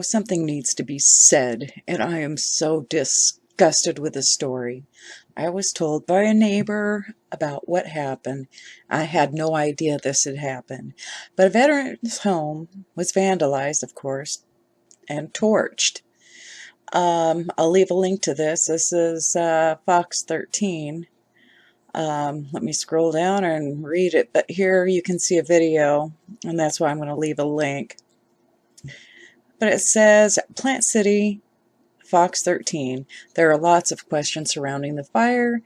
Something needs to be said, and I am so disgusted with the story. I was told by a neighbor about what happened. I had no idea this had happened. But a veteran's home was vandalized, of course, and torched. I'll leave a link to this. This is Fox 13. Let me scroll down and read it. But here you can see a video, and that's why I'm going to leave a link. But it says, Plant City, Fox 13. There are lots of questions surrounding the fire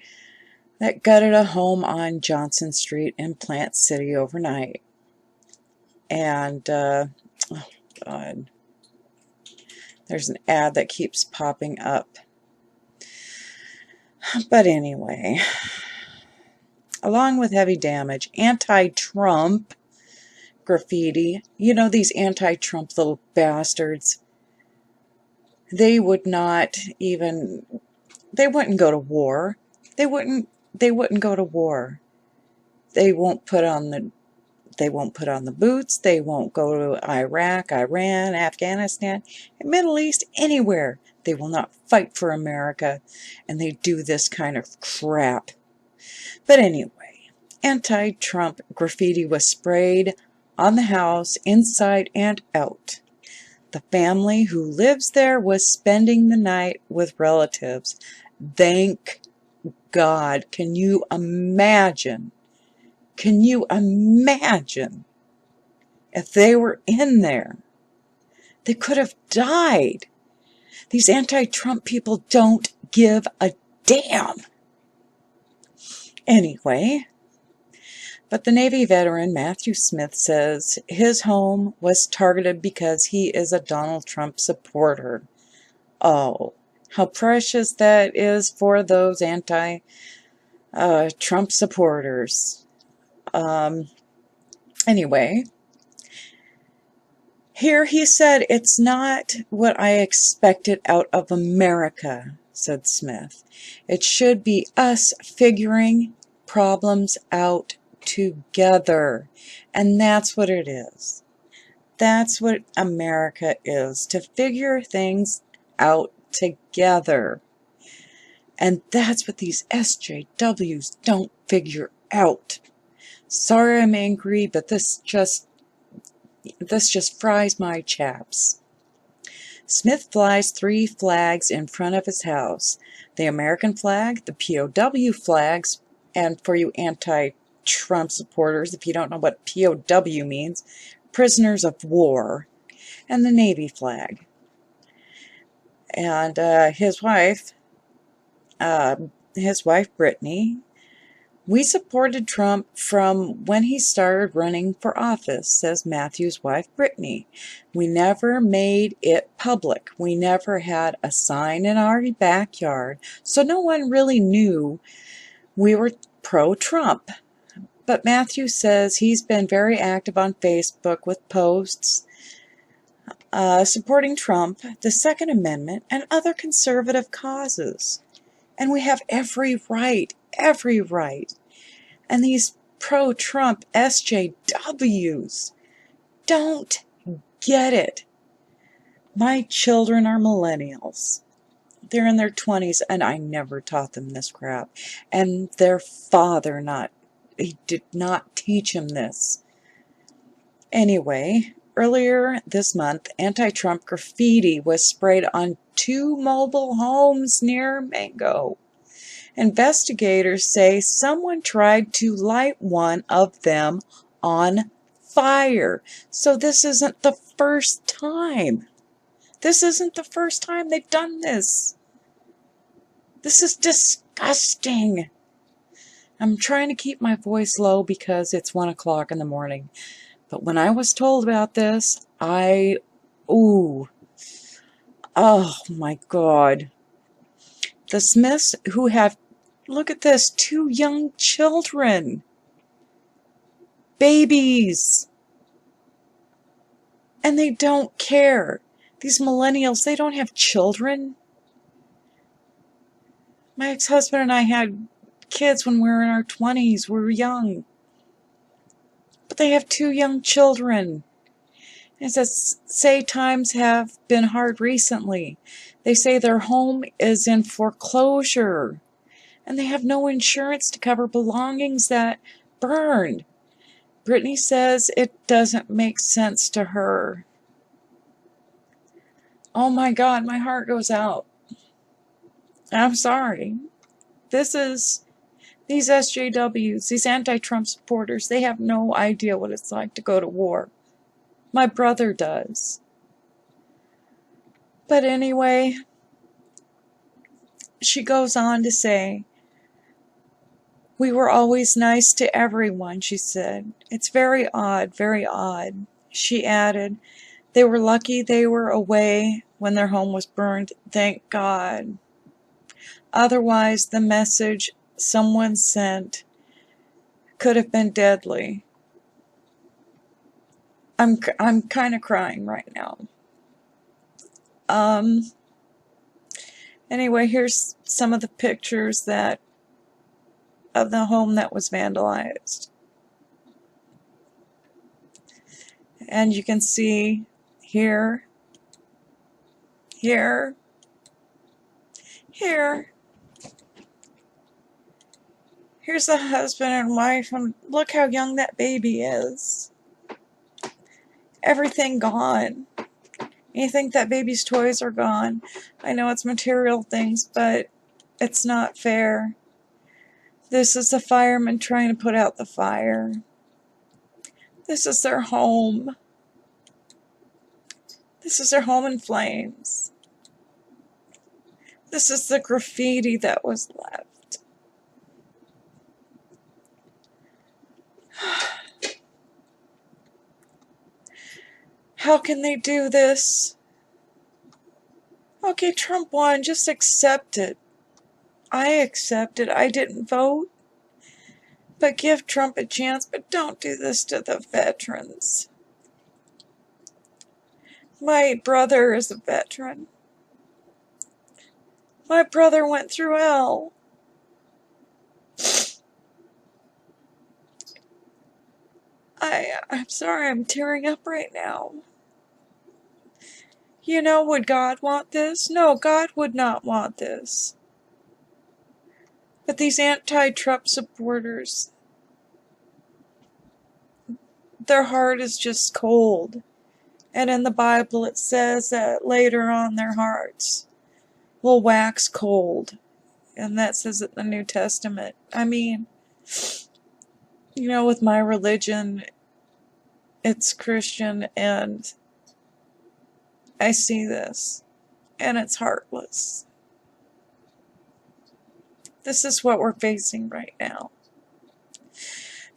that gutted a home on Johnson Street in Plant City overnight. And, oh God, there's an ad that keeps popping up. But anyway, along with heavy damage, anti-Trump graffiti, these anti-Trump little bastards, they wouldn't go to war. They wouldn't go to war. They won't put on the boots. They won't go to Iraq, Iran, Afghanistan, Middle East, anywhere. They will not fight for America, and they do this kind of crap. But anyway, anti-Trump graffiti was sprayed on the house, inside and out. The family who lives there was spending the night with relatives. Thank God. Can you imagine? Can you imagine if they were in there? They could have died. These anti-Trump people don't give a damn. Anyway, but the Navy veteran Matthew Smith says his home was targeted because he is a Donald Trump supporter. Oh, how precious that is for those anti-Trump supporters. Anyway, here he said, "It's not what I expected out of America," said Smith. "It should be us figuring problems out together." And that's what it is. That's what America is, to figure things out together. And that's what these SJWs don't figure out. Sorry I'm angry, but this just fries my chaps. Smith flies 3 flags in front of his house. The American flag, the POW flags, and for you anti-Trump supporters, if you don't know what POW means, prisoners of war, and the Navy flag. And his wife Brittany, "We supported Trump from when he started running for office," says Matthew's wife Brittany. "We never made it public. We never had a sign in our backyard, so no one really knew we were pro-Trump." But Matthew says he's been very active on Facebook with posts supporting Trump, the Second Amendment, and other conservative causes. And we have every right. And these pro-Trump SJWs don't get it. My children are millennials. They're in their 20s, and I never taught them this crap. And their father he did not teach him this. Anyway, earlier this month, anti-Trump graffiti was sprayed on 2 mobile homes near Mango. Investigators say someone tried to light one of them on fire. So this isn't the first time. This isn't the first time they've done this. This is disgusting. I'm trying to keep my voice low because it's 1 o'clock in the morning. But when I was told about this, oh my God. The Smiths who have, look at this, 2 young children. Babies. And they don't care. These millennials, they don't have children. My ex-husband and I had kids when we were in our 20s. We were young. But they have 2 young children. It says, say times have been hard recently. They say their home is in foreclosure and they have no insurance to cover belongings that burned. Brittany says it doesn't make sense to her. Oh my God, my heart goes out. I'm sorry. These SJWs, these anti-Trump supporters, they have no idea what it's like to go to war. My brother does. But anyway, she goes on to say, we were always nice to everyone, she said. It's very odd, very odd. She added, they were lucky they were away when their home was burned, thank God. Otherwise, the message someone sent could have been deadly. I'm kind of crying right now. Anyway, here's some of the pictures of the home that was vandalized. And you can see here, here, here. Here's the husband and wife, and look how young that baby is. Everything gone. You think that baby's toys are gone. I know it's material things, but it's not fair. This is the fireman trying to put out the fire. This is their home. This is their home in flames. This is the graffiti that was left. How can they do this? Okay, Trump won. Just accept it. I accept it. I didn't vote. But give Trump a chance. But don't do this to the veterans. My brother is a veteran. My brother went through hell. I'm sorry, I'm tearing up right now. You know, would God want this? No, God would not want this. But these anti-Trump supporters, their heart is just cold. And in the Bible it says that later on their hearts will wax cold. And that says it in the New Testament. I mean, you know, with my religion, it's Christian, and I see this, and it's heartless. This is what we're facing right now.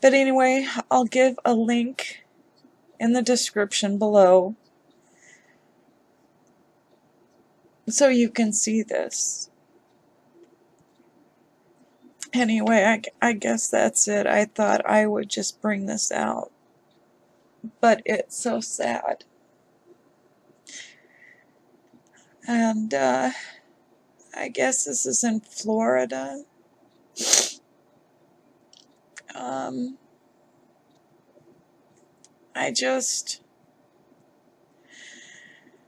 But anyway, I'll give a link in the description below so you can see this. Anyway, I guess that's it. I thought I would just bring this out. But it's so sad. And I guess this is in Florida. I just...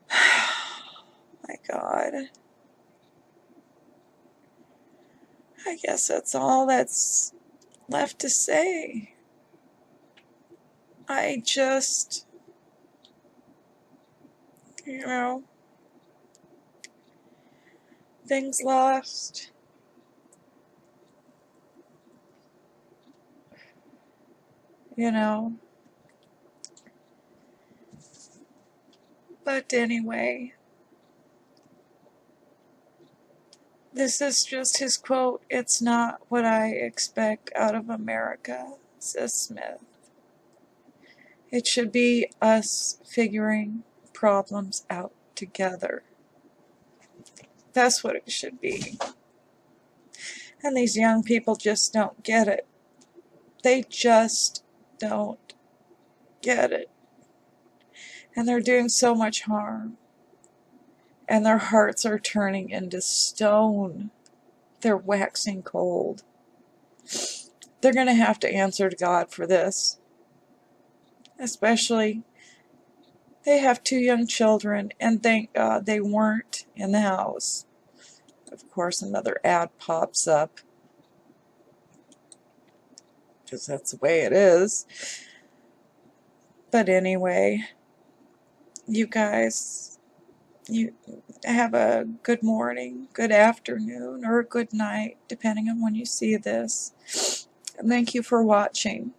my God. I guess that's all that's left to say. I just... you know... things lost. You know. But anyway, this is just his quote. It's not what I expect out of America, says Smith. It should be us figuring problems out together. That's what it should be. And these young people just don't get it. They just don't get it. And they're doing so much harm. And their hearts are turning into stone. They're waxing cold. They're going to have to answer to God for this. Especially They have 2 young children, and thank God they weren't in the house. Of course, another ad pops up, because that's the way it is. But anyway, you guys, you have a good morning, good afternoon, or good night, depending on when you see this. And thank you for watching.